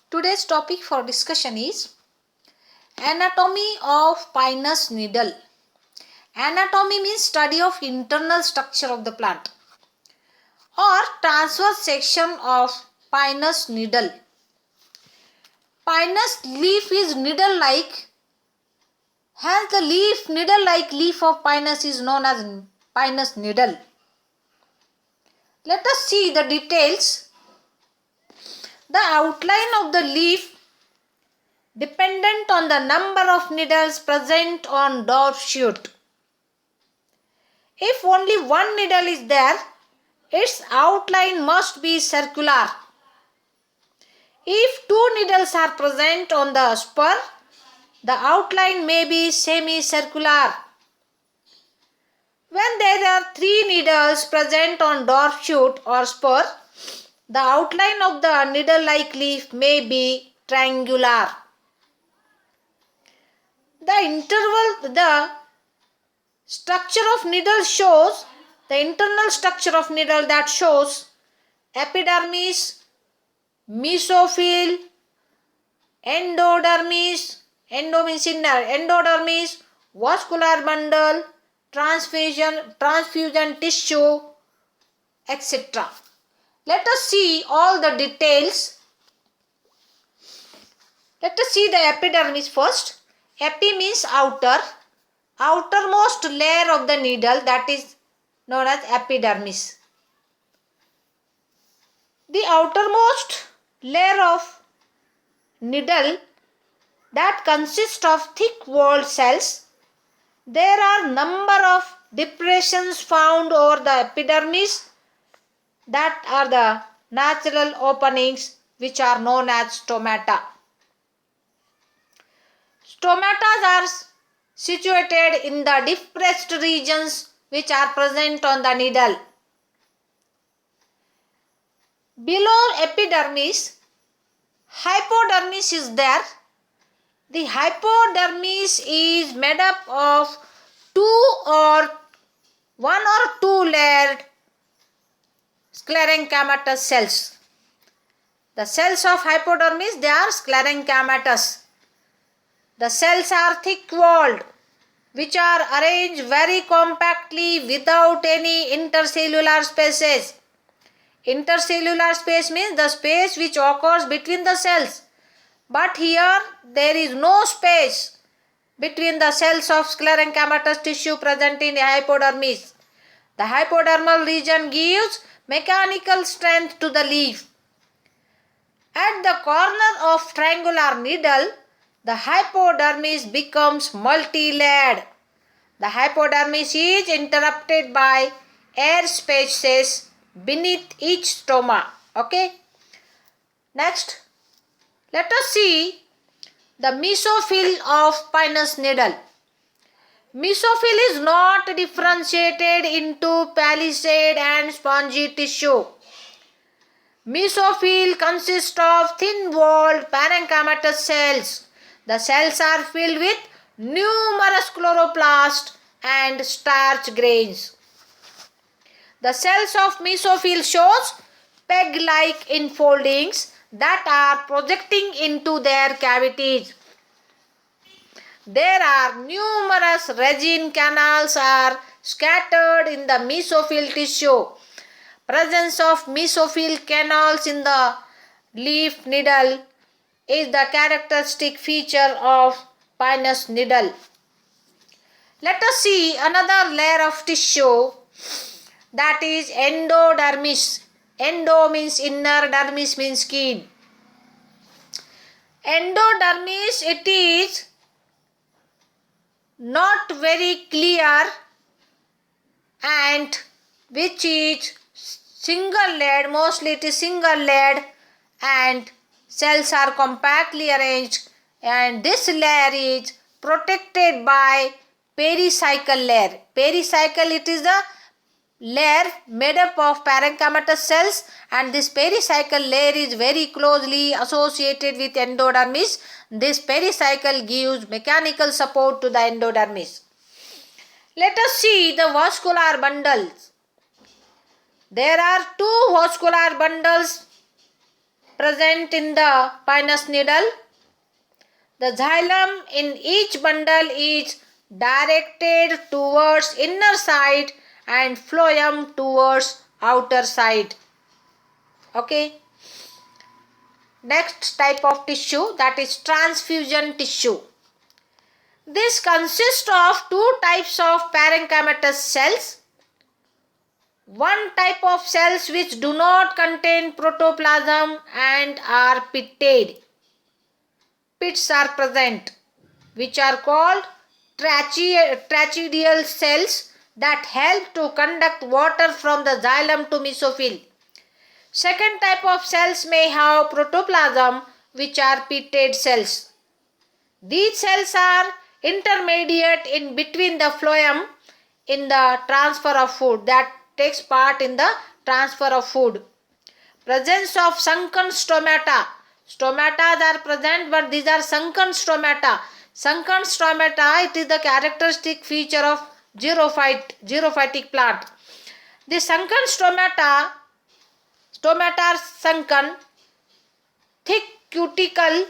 Today's topic for discussion is anatomy of Pinus needle. Anatomy means study of internal structure of the plant or transverse section of Pinus needle. Pinus leaf is needle-like. Hence the needle-like leaf of Pinus is known as Pinus needle. Let us see the details. The outline of the leaf dependent on the number of needles present on dwarf shoot. If only one needle is there, its outline must be circular. If two needles are present on the spur, the outline may be semicircular. When there are three needles present on dwarf shoot or spur, the outline of the needle-like leaf may be triangular. The structure of needle shows, the internal structure of needle that shows epidermis, mesophyll, endodermis, endo means inner, endodermis, vascular bundle, transfusion tissue, etc. Let us see all the details. Let us see the epidermis first. Epi means outer, outermost layer of the needle, that is known as epidermis. The outermost layer of needle that consists of thick-walled cells. There are number of depressions found over the epidermis that are the natural openings which are known as stomata. Stomatas are situated in the depressed regions which are present on the needle. Below epidermis, hypodermis is there. The hypodermis is made up of one or two layered sclerenchymatous cells. The cells of hypodermis, they are sclerenchymatous. The cells are thick-walled, which are arranged very compactly without any intercellular spaces. Intercellular space means the space which occurs between the cells. But here there is no space between the cells of sclerenchymatous tissue present in the hypodermis. The hypodermal region gives mechanical strength to the leaf. At the corner of triangular needle, the hypodermis becomes multi-layered. The hypodermis is interrupted by air spaces beneath each stoma. Okay. Next, let us see the mesophyll of Pinus needle. Mesophyll is not differentiated into palisade and spongy tissue. Mesophyll consists of thin-walled parenchymatous cells. The cells are filled with numerous chloroplasts and starch grains. The cells of mesophyll shows peg-like infoldings that are projecting into their cavities. There are numerous resin canals are scattered in the mesophyll tissue. Presence of mesophyll canals in the leaf needle is the characteristic feature of Pinus needle. Let us see another layer of tissue, that is endodermis. Endo means inner, dermis means skin. Endodermis, it is not very clear and which is single layered, mostly it is single layered, and cells are compactly arranged, and this layer is protected by pericycle layer. Pericycle, it is the layer made up of parenchymatous cells, and this pericycle layer is very closely associated with endodermis. This pericycle gives mechanical support to the endodermis. Let us see the vascular bundles. There are two vascular bundles present in the Pinus needle. The xylem in each bundle is directed towards inner side and phloem towards outer side. Okay. Next type of tissue, that is transfusion tissue. This consists of two types of parenchymatous cells. One type of cells which do not contain protoplasm and are pitted. Pits are present, which are called tracheidal cells that help to conduct water from the xylem to mesophyll. Second type of cells may have protoplasm, which are pitted cells. These cells are intermediate in between the phloem in the transfer of food, that takes part in the transfer of food. Presence of sunken stomata. Stomata are present, but these are sunken stomata. Sunken stomata, it is the characteristic feature of xerophytic plant. The sunken stomata are sunken, thick cuticle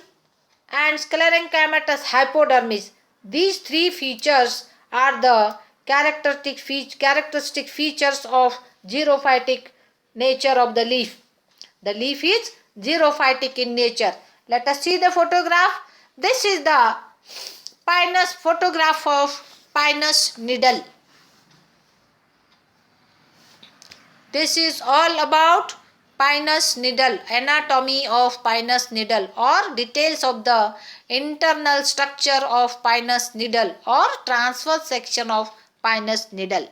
and sclerenchymatous hypodermis. These three features are the characteristic features of xerophytic nature of the leaf. The leaf is xerophytic in nature. Let us see the photograph. This is the Pinus photograph of Pinus needle. This is all about Pinus needle, anatomy of Pinus needle or details of the internal structure of Pinus needle or transverse section of Pinus needle.